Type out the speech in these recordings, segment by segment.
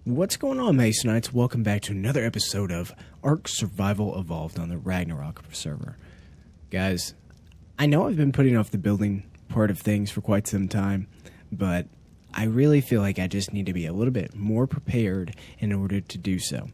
What's going on, Macenites? Welcome back to another episode of Ark Survival Evolved on the Ragnarok server. Guys, I know I've been putting off the building part of things for quite some time, but I really feel like I just need to be a little bit more prepared in order to do so.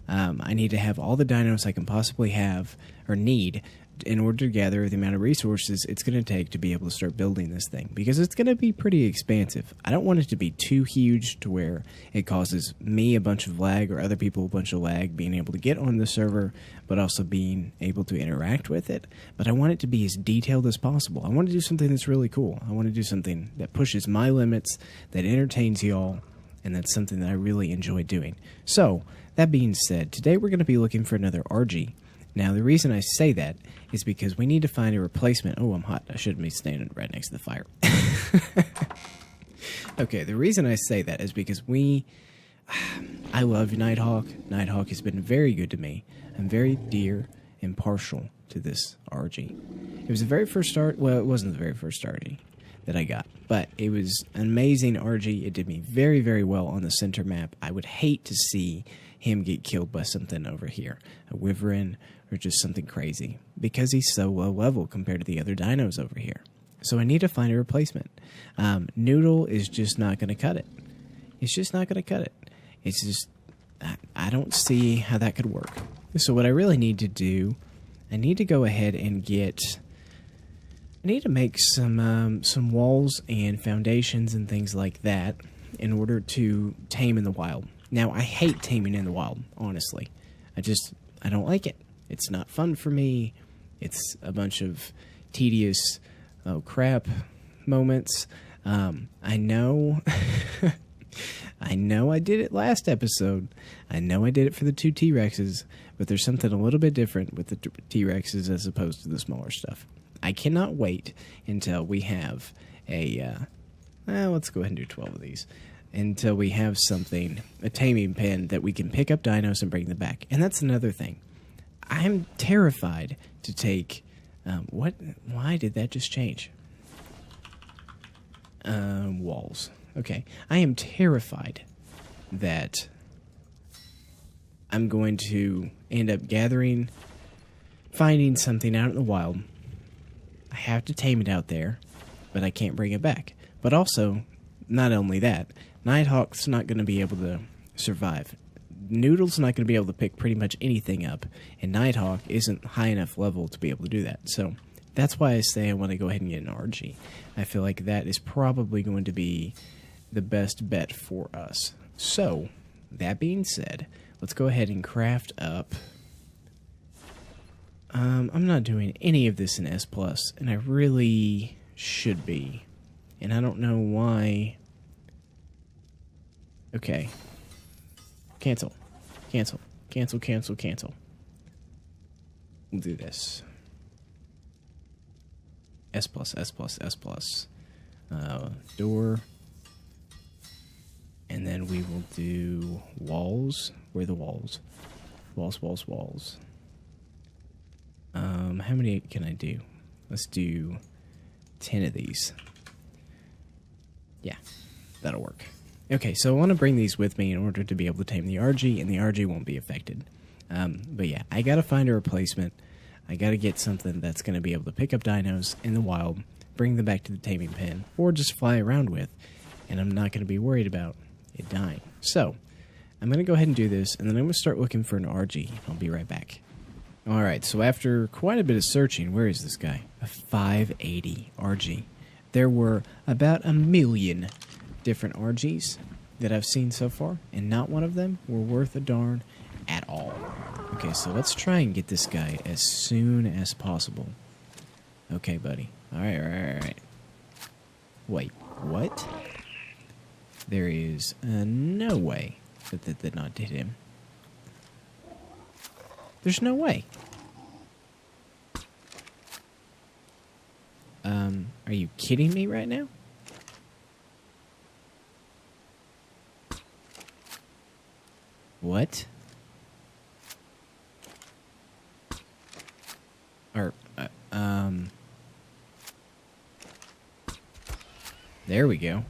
I need to have all the dinos I can possibly have, or need, in order to gather the amount of resources it's going to take to be able to start building this thing, because it's going to be pretty expansive. I don't want it to be too huge to where it causes me a bunch of lag or other people a bunch of lag being able to get on the server, but also being able to interact with it. But I want it to be as detailed as possible. I want to do something that's really cool. I want to do something that pushes my limits, that entertains y'all, and that's something that I really enjoy doing. So, that being said, today we're going to be looking for another Argy. Now, the reason I say that is because we need to find a replacement. Oh, I'm hot. I shouldn't be standing right next to the fire. Okay, the reason I say that is because I love Nighthawk. Nighthawk has been very good to me. I'm very dear and partial to this Argy. It was the very first start. Well, it wasn't the very first Argy that I got, but it was an amazing Argy. It did me very, very well on the center map. I would hate to see him get killed by something over here, a wyvern or just something crazy, because he's so low level compared to the other dinos over here. So I need to find a replacement. Noodle is just not going to cut it. It's just not going to cut it. It's just, I don't see how that could work. So what I really need to do, I need to go ahead and I need to make some walls and foundations and things like that in order to tame in the wild. Now, I hate taming in the wild, honestly. I don't like it. It's not fun for me. It's a bunch of tedious, oh crap, moments. I know, I know I did it last episode. I know I did it for the two T-Rexes, but there's something a little bit different with the T-Rexes as opposed to the smaller stuff. I cannot wait until we have let's go ahead and do 12 of these. Until we have something, a taming pen that we can pick up dinos and bring them back. And that's another thing. I'm terrified to take, why did that just change? Walls. Okay. I am terrified that I'm going to end up finding something out in the wild. I have to tame it out there, but I can't bring it back. But also, not only that, Nighthawk's not going to be able to survive. Noodle's not going to be able to pick pretty much anything up, and Nighthawk isn't high enough level to be able to do that. So that's why I say I want to go ahead and get an Argy. I feel like that is probably going to be the best bet for us. So, that being said, let's go ahead and craft up. I'm not doing any of this in S+, and I really should be. And I don't know why. Okay. Cancel. Cancel. Cancel, cancel, cancel. We'll do this. S+, S+, S+. Door. And then we will do walls. Where are the walls? Walls, walls, walls. How many can I do? Let's do 10 of these. Yeah, that'll work. Okay, so I want to bring these with me in order to be able to tame the Argy, and the Argy won't be affected. But yeah, I gotta find a replacement. I gotta get something that's gonna be able to pick up dinos in the wild, bring them back to the taming pen, or just fly around with, and I'm not gonna be worried about it dying. So, I'm gonna go ahead and do this, and then I'm gonna start looking for an Argy. I'll be right back. Alright, so after quite a bit of searching, where is this guy? A 580 Argy. There were about 1 million different Argys that I've seen so far, and not one of them were worth a darn at all. Okay, so let's try and get this guy as soon as possible. Okay, buddy. Alright. Wait, what? There is no way that that did not hit him. There's no way. Are you kidding me right now? What? Or, there we go.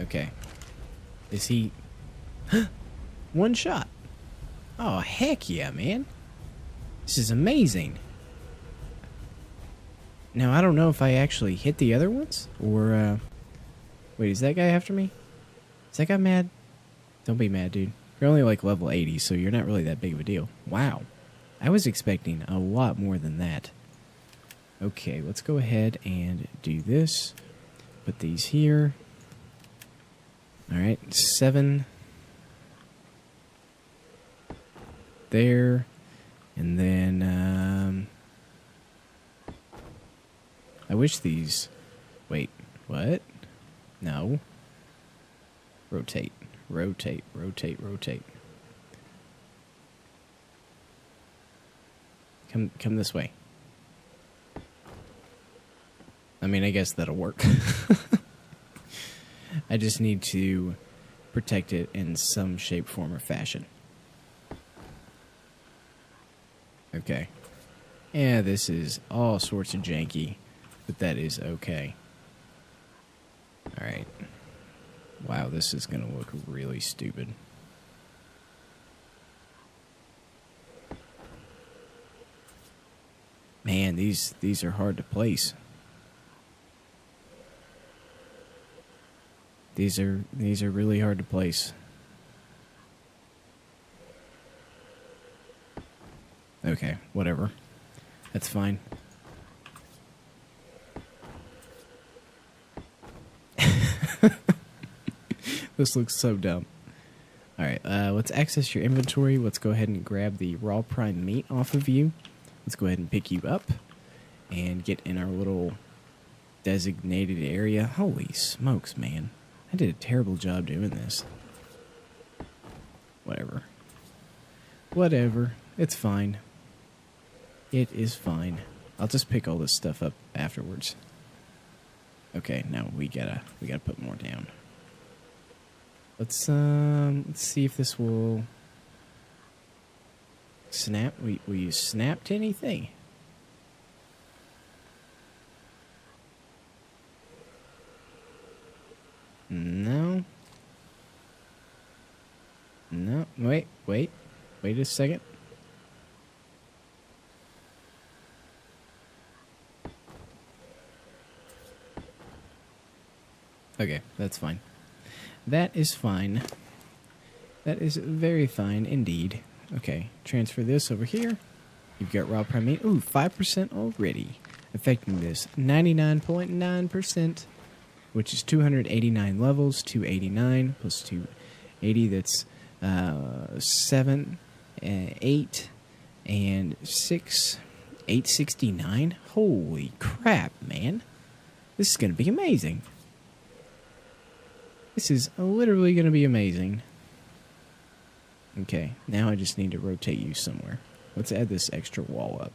Okay. Is he... One shot. Oh, heck yeah, man. This is amazing. Now, I don't know if I actually hit the other ones, or, wait, is that guy after me? Is that guy mad? Don't be mad, dude. You're only, like, level 80, so you're not really that big of a deal. Wow. I was expecting a lot more than that. Okay, let's go ahead and do this. Put these here. Alright, 7. There. And then, I wish these... Wait, what? No. Rotate, rotate, rotate, rotate. Come this way. I mean, I guess that'll work. I just need to protect it in some shape, form, or fashion. Okay. Yeah, this is all sorts of janky, but that is okay. Alright. Wow, this is going to look really stupid. Man, these are hard to place. These are really hard to place. Okay, whatever. That's fine. This looks so dumb. Alright, let's access your inventory. Let's go ahead and grab the raw prime meat off of you. Let's go ahead and pick you up and get in our little designated area. Holy smokes, man. I did a terrible job doing this. Whatever. Whatever. It's fine. It is fine. I'll just pick all this stuff up afterwards. Okay, now we gotta put more down. Let's see if this will snap. Will you snap to anything? No. No. Wait a second. Okay, that's fine. That is fine. That is very fine indeed. Okay, transfer this over here. You've got raw prime meat. Ooh, 5% already. Affecting this 99.9%, which is 289 levels, 289 plus 280, that's 7, 8, and 6, 869. Holy crap, man. This is going to be amazing. This is literally going to be amazing. Okay, now I just need to rotate you somewhere. Let's add this extra wall up.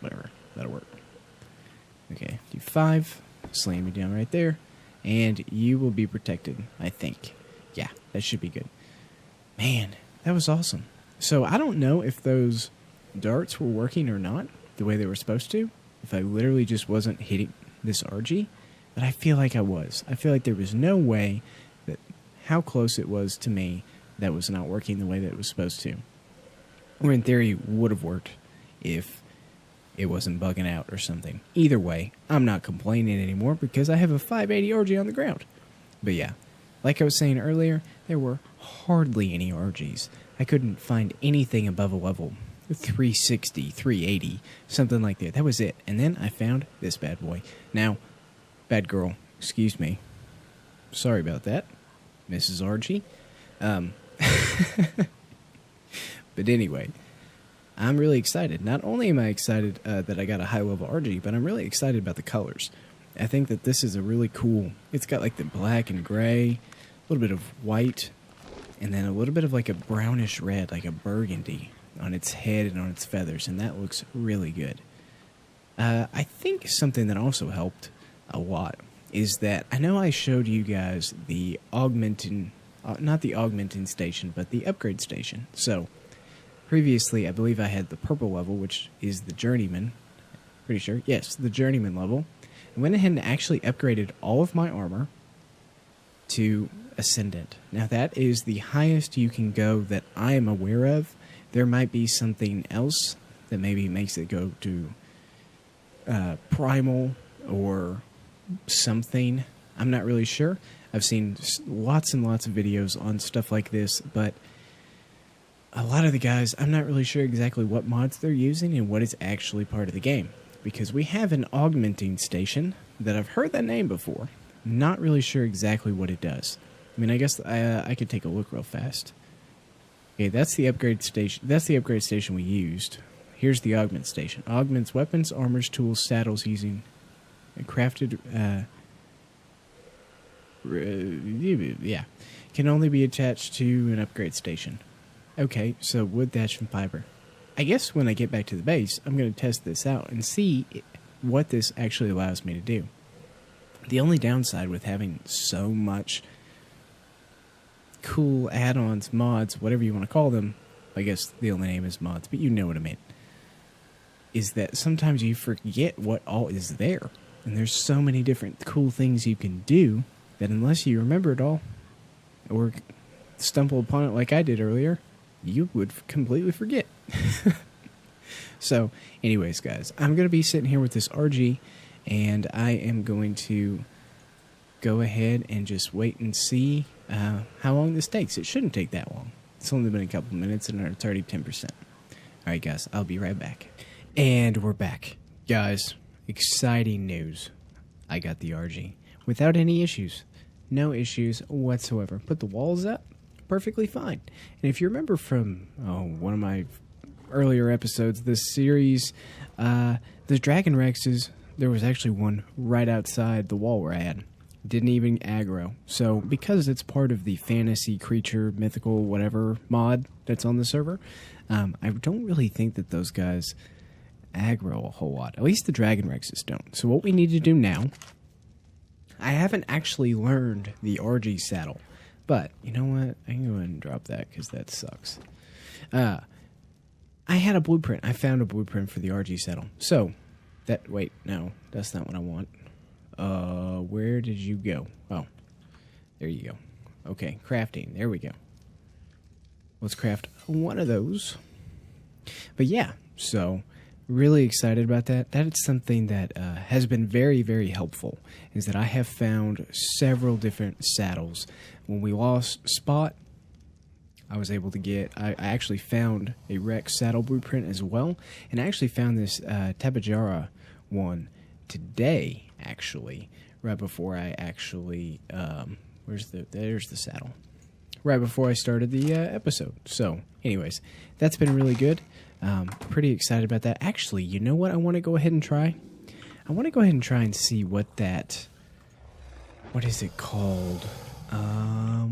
Whatever, that'll work. Okay, do 5. Slam you down right there. And you will be protected, I think. Yeah, that should be good. Man, that was awesome. So I don't know if those darts were working or not, the way they were supposed to. If I literally just wasn't hitting this Argy, but I feel like I was. I feel like there was no way that how close it was to me that was not working the way that it was supposed to. Or in theory, would have worked if it wasn't bugging out or something. Either way, I'm not complaining anymore because I have a 580 Argy on the ground. But yeah, like I was saying earlier, there were hardly any Argies. I couldn't find anything above a level 360, 380, something like that. That was it. And then I found this bad boy. Now, bad girl, excuse me. Sorry about that, Mrs. Argy. But anyway, I'm really excited. Not only am I excited that I got a high-level Argy, but I'm really excited about the colors. I think that this is a really cool... It's got like the black and gray, a little bit of white, and then a little bit of like a brownish red, like a burgundy on its head and on its feathers, and that looks really good. I think something that also helped a lot is that I know I showed you guys the augmenting, not the augmenting station, but the upgrade station. So previously, I believe I had the purple level, which is the journeyman. Pretty sure, yes, the journeyman level. I went ahead and actually upgraded all of my armor to Ascendant. Now that is the highest you can go that I am aware of. There might be something else that maybe makes it go to Primal or something. I'm not really sure. I've seen lots and lots of videos on stuff like this, but a lot of the guys, I'm not really sure exactly what mods they're using and what is actually part of the game. Because we have an augmenting station that I've heard that name before. Not really sure exactly what it does. I mean, I guess I could take a look real fast. Okay, that's the upgrade station. That's the upgrade station we used. Here's the augment station. Augments weapons, armors, tools, saddles using crafted. Yeah, can only be attached to an upgrade station. Okay, so wood, thatch, and fiber. I guess when I get back to the base, I'm going to test this out and see what this actually allows me to do. The only downside with having so much cool add-ons, mods, whatever you want to call them, I guess the only name is mods, but you know what I mean, is that sometimes you forget what all is there. And there's so many different cool things you can do that unless you remember it all, or stumble upon it like I did earlier, you would completely forget. So, anyways, guys, I'm going to be sitting here with this RG, and I am going to go ahead and just wait and see how long this takes. It shouldn't take that long. It's only been a couple minutes, and it's already 10%. Alright, guys, I'll be right back. And we're back. Guys, exciting news. I got the RG without any issues. No issues whatsoever. Put the walls up, perfectly fine. And if you remember from one of my earlier episodes, this series, the Dragon Rexes, there was actually one right outside the wall where I had. Didn't even aggro. So because it's part of the fantasy creature, mythical, whatever mod that's on the server, I don't really think that those guys aggro a whole lot. At least the Dragon Rexes don't. So what we need to do now, I haven't actually learned the RG saddle, but you know what? I can go ahead and drop that because that sucks. I had a blueprint. I found a blueprint for the RG saddle. So, wait, no, that's not what I want. Where did you go? Oh, there you go. Okay, crafting. There we go. Let's craft one of those. But yeah, so really excited about that. That is something that has been very, very helpful, is that I have found several different saddles. When we lost Spot, I was able to get, I actually found a Rex saddle blueprint as well, and I actually found this Tabajara one today, actually, right before I actually, there's the saddle, right before I started the episode. So, anyways, that's been really good. Pretty excited about that. Actually, you know what I want to go ahead and try? I want to go ahead and try and see what is it called?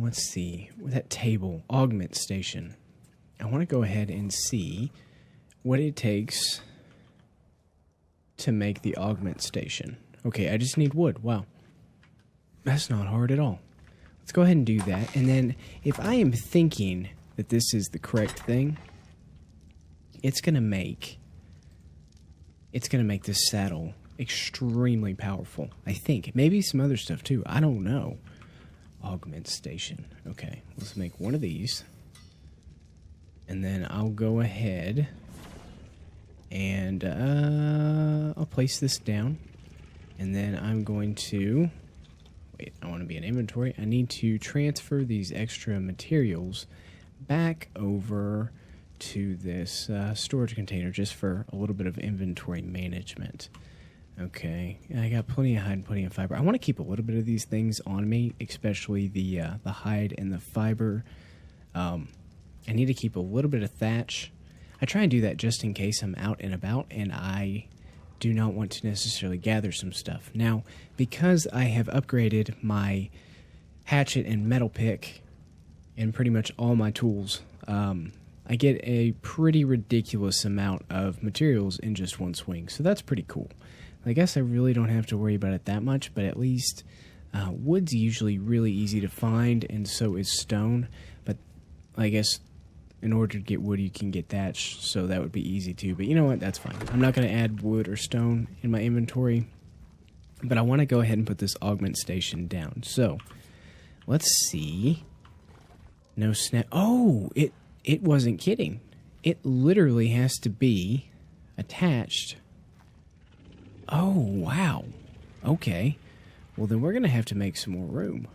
Let's see. That table, augment station. I want to go ahead and see what it takes to make the augment station. Okay, I just need wood. Wow. That's not hard at all. Let's go ahead and do that. And then if I am thinking that this is the correct thing, it's going to make this saddle extremely powerful. I think. Maybe some other stuff too. I don't know. Augment station. Okay, let's make one of these. And then I'll go ahead and I'll place this down. And then I'm going to... Wait, I want to be in inventory. I need to transfer these extra materials back over to this storage container just for a little bit of inventory management. Okay, I got plenty of hide and plenty of fiber. I want to keep a little bit of these things on me, especially the hide and the fiber. I need to keep a little bit of thatch. I try and do that just in case I'm out and about and I do not want to necessarily gather some stuff. Now, because I have upgraded my hatchet and metal pick and pretty much all my tools, I get a pretty ridiculous amount of materials in just one swing, so that's pretty cool. I guess I really don't have to worry about it that much, but at least wood's usually really easy to find, and so is stone. But I guess in order to get wood, you can get thatch, so that would be easy too. But you know what? That's fine. I'm not going to add wood or stone in my inventory. But I want to go ahead and put this augment station down. So, let's see. No snap. Oh, it wasn't kidding. It literally has to be attached. Oh, wow. Okay. Well, then we're going to have to make some more room.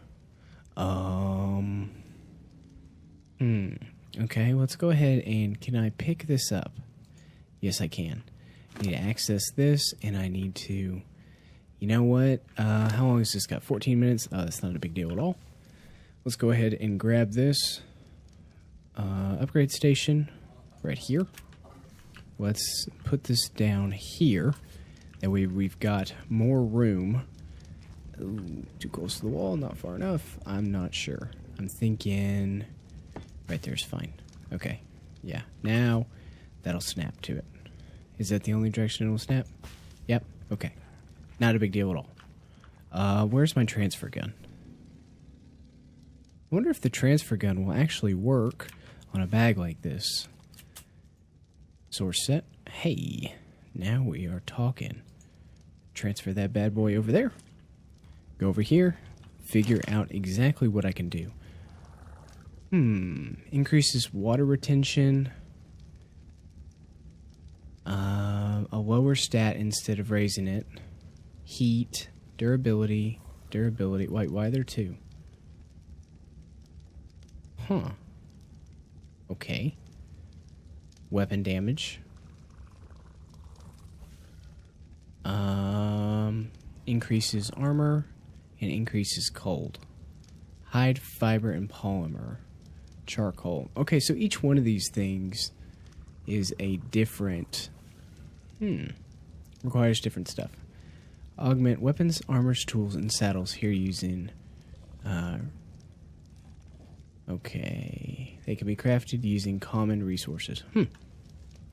Okay, let's go ahead and... Can I pick this up? Yes, I can. I need to access this, and I need to... You know what? How long has this got? 14 minutes? Oh, that's not a big deal at all. Let's go ahead and grab this upgrade station right here. Let's put this down here. That way we've got more room. Ooh, too close to the wall, not far enough. I'm not sure. I'm thinking... Right there's fine. Okay. Yeah. Now, that'll snap to it. Is that the only direction it'll snap? Yep. Okay. Not a big deal at all. Where's my transfer gun? I wonder if the transfer gun will actually work on a bag like this. Source set. Hey, now we are talking. Transfer that bad boy over there. Go over here. Figure out exactly what I can do. Increases water retention. A lower stat instead of raising it. Heat, durability. Wait, why are there two? Huh. Okay. Weapon damage. Increases armor and increases cold. Hide, fiber, and polymer. Charcoal. Okay, so each one of these things is a different... Requires different stuff. Augment weapons, armors, tools, and saddles here using... Okay. They can be crafted using common resources.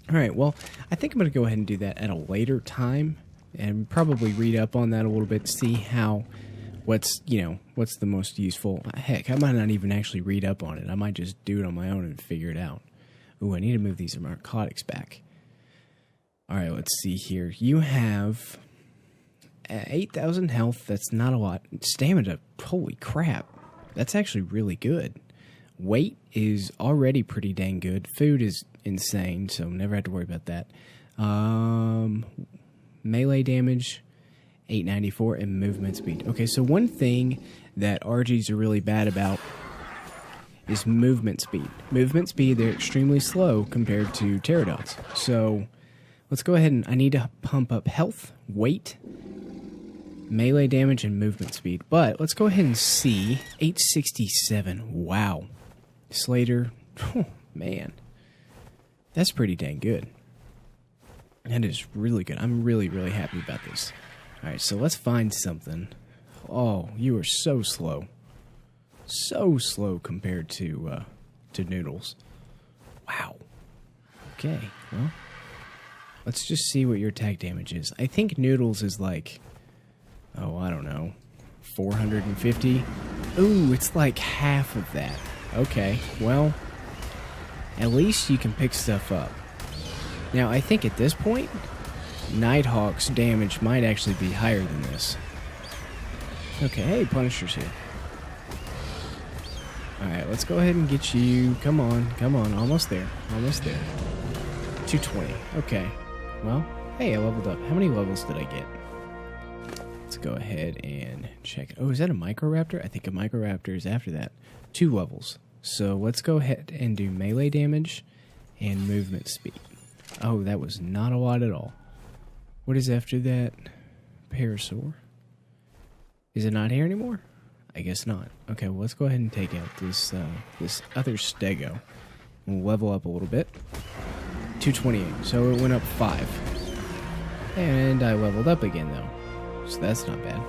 Alright, well, I think I'm going to go ahead and do that at a later time. And probably read up on that a little bit. See how... What's the most useful... Heck, I might not even actually read up on it. I might just do it on my own and figure it out. Ooh, I need to move these narcotics back. Alright, let's see here. You have 8,000 health. That's not a lot. Stamina, holy crap. That's actually really good. Weight is already pretty dang good. Food is insane, so never have to worry about that. Melee damage, 894, and movement speed. Okay, so one thing that RGs are really bad about is movement speed. Movement speed, they're extremely slow compared to pterodots. So let's go ahead and I need to pump up health, weight, melee damage, and movement speed. But let's go ahead and see. 867. Wow. Slater. Oh, man. That's pretty dang good. That is really good. I'm really, really happy about this. Alright, so let's find something. Oh, you are so slow. So slow compared to Noodles. Wow. Okay, well, let's just see what your attack damage is. I think Noodles is like, oh, I don't know, 450? Ooh, it's like half of that. Okay, well, at least you can pick stuff up. Now, I think at this point, Nighthawks damage might actually be higher than this. Okay, hey, Punisher's here. Alright, let's go ahead and get you. Come on, almost there. 220. Okay. Well, hey, I leveled up. How many levels did I get? Let's go ahead and check it. Oh, is that a Microraptor? I think a Microraptor is after that. 2 levels. So let's go ahead and do melee damage and movement speed. Oh, that was not a lot at all. What is after that? Parasaur. Is it not here anymore? I guess not. Okay, well, let's go ahead and take out this this other Stego. We'll level up a little bit. 228. So it went up 5. And I leveled up again, though. So that's not bad.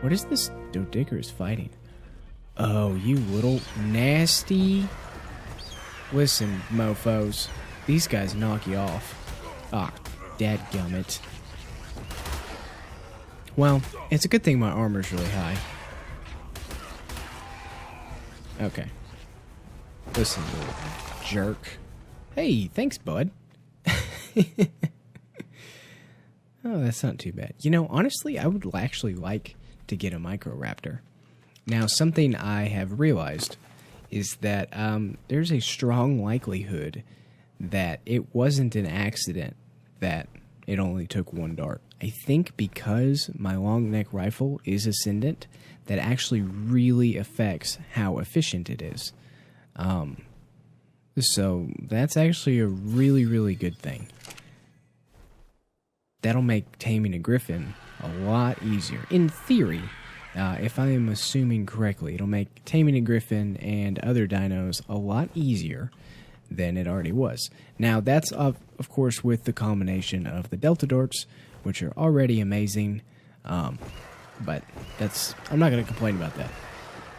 What is this Dodiger's fighting? Oh, you little nasty... Listen, mofos. These guys knock you off. Ah, dadgummit. Well, it's a good thing my armor's really high. Okay. Listen, little jerk. Hey, thanks, bud. Oh, that's not too bad. You know, honestly, I would actually like to get a Microraptor. Now, something I have realized is that there's a strong likelihood that it wasn't an accident that it only took one dart. I think because my long neck rifle is ascendant, that actually really affects how efficient it is. So that's actually a really, really good thing. That'll make taming a griffin a lot easier. In theory, if I am assuming correctly, it'll make taming a griffin and other dinos a lot easier than it already was. Now, that's, of course, with the combination of the Delta Darts, which are already amazing, but I'm not going to complain about that.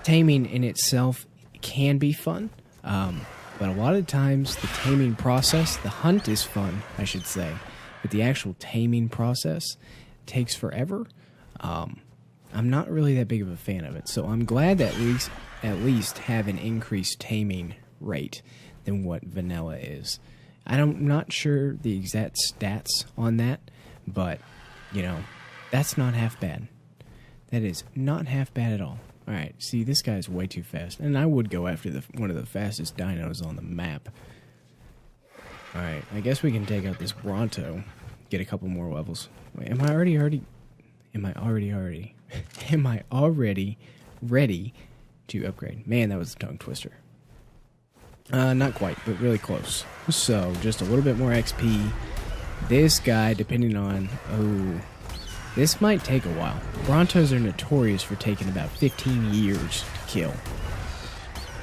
Taming in itself can be fun, but a lot of times the taming process, the hunt is fun, I should say, but the actual taming process takes forever. I'm not really that big of a fan of it, so I'm glad that we at least have an increased taming rate than what vanilla is. I'm not sure the exact stats on that, but, you know, that's not half bad. That is not half bad at all. Alright, see, this guy's way too fast, and I would go after one of the fastest dinos on the map. Alright, I guess we can take out this Bronto, get a couple more levels. Wait, am I already ready to upgrade? Man, that was a tongue twister. Not quite, but really close. So, just a little bit more XP. This guy, depending on... Oh, this might take a while. Brontos are notorious for taking about 15 years to kill.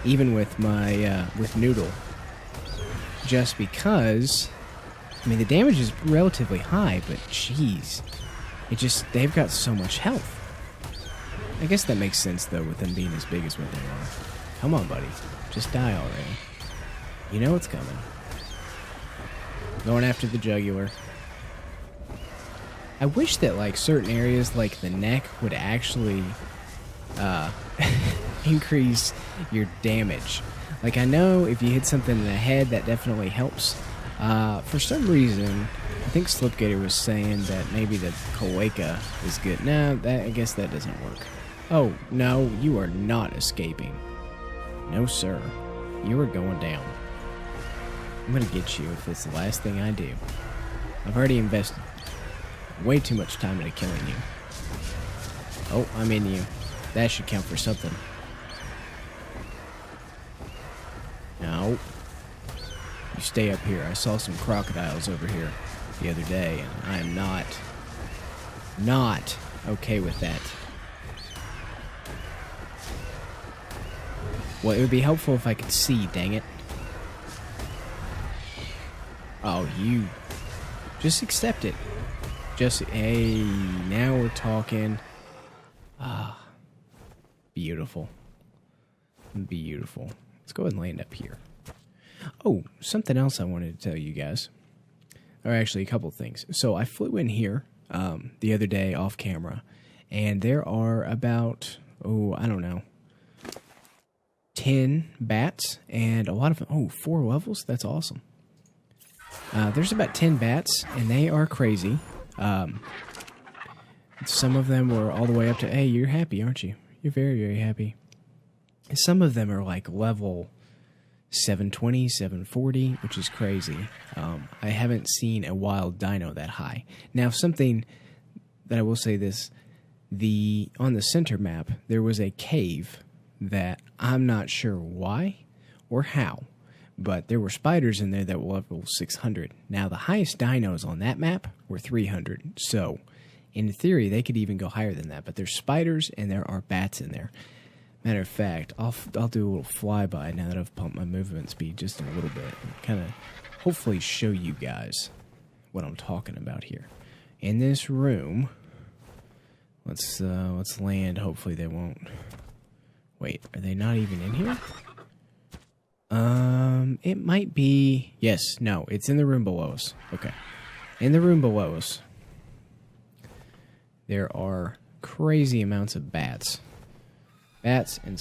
Even with my, with Noodle. Just because... I mean, the damage is relatively high, but jeez. They've got so much health. I guess that makes sense, though, with them being as big as what they are. Come on, buddy. Just die already. You know what's coming. Going after the jugular. I wish that, like, certain areas, like the neck, would actually increase your damage. Like, I know if you hit something in the head, that definitely helps. For some reason, I think Slipgator was saying that maybe the Cloaca is good. No, I guess that doesn't work. Oh, no, you are not escaping. No, sir. You are going down. I'm gonna get you if it's the last thing I do. I've already invested way too much time into killing you. Oh, I'm in you. That should count for something. No. You stay up here. I saw some crocodiles over here the other day, and I am not okay with that. Well, it would be helpful if I could see, dang it. Oh, you... Just accept it. Hey, now we're talking. Ah. Beautiful. Beautiful. Let's go ahead and land up here. Oh, something else I wanted to tell you guys. Or actually, a couple things. So I flew in here the other day off camera, and there are about, I don't know, 10 bats, and a lot of, 4 levels? That's awesome. There's about 10 bats, and they are crazy. Some of them were all the way up to, hey, you're happy, aren't you? You're very, very happy. Some of them are like level 720, 740, which is crazy. I haven't seen a wild dino that high. Now, something that I will say this, on the center map, there was a cave that I'm not sure why or how, but there were spiders in there that were level 600. Now, the highest dinos on that map were 300, so in theory, they could even go higher than that, but there's spiders and there are bats in there. Matter of fact, I'll do a little flyby now that I've pumped my movement speed just a little bit, and kind of hopefully show you guys what I'm talking about here. In this room, let's land. Hopefully they won't. Wait, are they not even in here? It might be. Yes, no, it's in the room below us. Okay, in the room below us, there are crazy amounts of bats. Bats and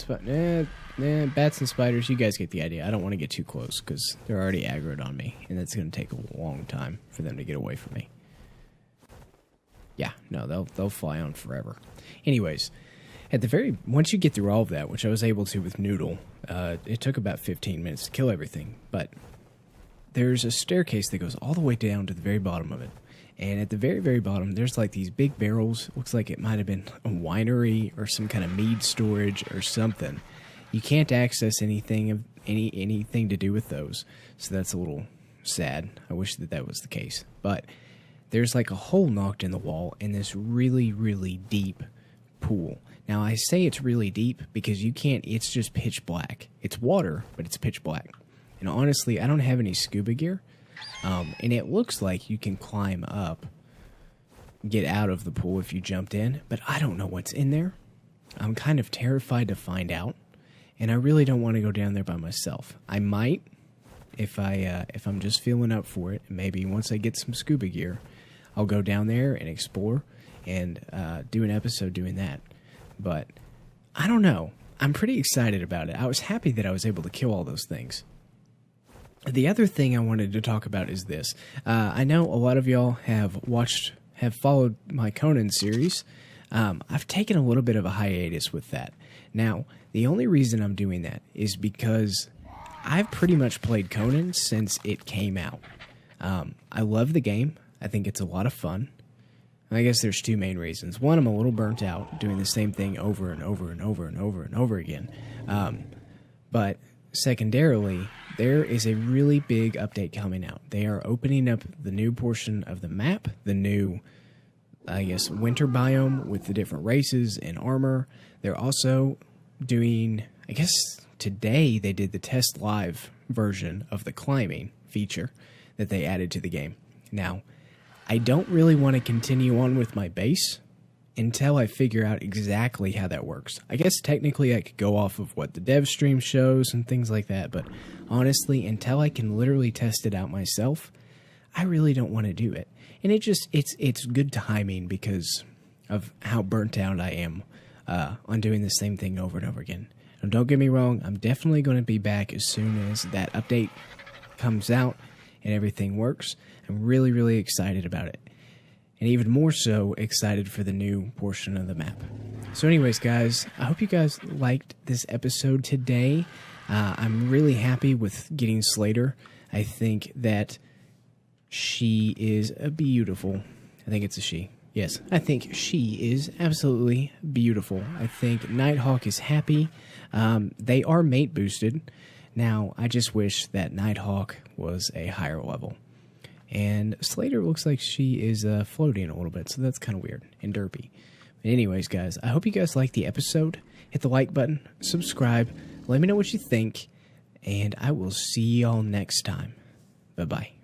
bats and spiders, you guys get the idea. I don't want to get too close because they're already aggroed on me, and it's going to take a long time for them to get away from me. Yeah, no, they'll fly on forever. Anyways, once you get through all of that, which I was able to with Noodle, it took about 15 minutes to kill everything, but there's a staircase that goes all the way down to the very bottom of it. And at the very, very bottom, there's like these big barrels. Looks like it might have been a winery or some kind of mead storage or something. You can't access anything to do with those, so that's a little sad. I wish that was the case. But there's like a hole knocked in the wall in this really, really deep pool. Now, I say it's really deep because it's just pitch black. It's water, but it's pitch black. And honestly, I don't have any scuba gear. And it looks like you can climb up, get out of the pool if you jumped in, but I don't know what's in there. I'm kind of terrified to find out, and I really don't want to go down there by myself. I might, if I'm just feeling up for it. Maybe once I get some scuba gear, I'll go down there and explore and do an episode doing that. But I don't know. I'm pretty excited about it. I was happy that I was able to kill all those things. The other thing I wanted to talk about is this. I know a lot of y'all have followed my Conan series. I've taken a little bit of a hiatus with that. Now, the only reason I'm doing that is because I've pretty much played Conan since it came out. I love the game. I think it's a lot of fun. I guess there's two main reasons. One, I'm a little burnt out doing the same thing over and over and over and over and over again. But secondarily, there is a really big update coming out. They are opening up the new portion of the map, the new, I guess, winter biome with the different races and armor. They're also doing, I guess today they did the test live version of the climbing feature that they added to the game. Now, I don't really want to continue on with my base until I figure out exactly how that works. I guess technically I could go off of what the dev stream shows and things like that, but honestly, until I can literally test it out myself, I really don't want to do it. And it's good timing because of how burnt out I am on doing the same thing over and over again. And don't get me wrong, I'm definitely going to be back as soon as that update comes out and everything works. I'm really, really excited about it. And even more so excited for the new portion of the map. So anyways, guys, I hope you guys liked this episode today. I'm really happy with getting Slater. I think that she is beautiful. I think it's a she. Yes, I think she is absolutely beautiful. I think Nighthawk is happy. They are mate boosted. Now, I just wish that Nighthawk was a higher level. And Slater looks like she is floating a little bit, so that's kind of weird. And Derpy. But anyways, guys, I hope you guys liked the episode. Hit the like button, subscribe, let me know what you think, and I will see y'all next time. Bye-bye.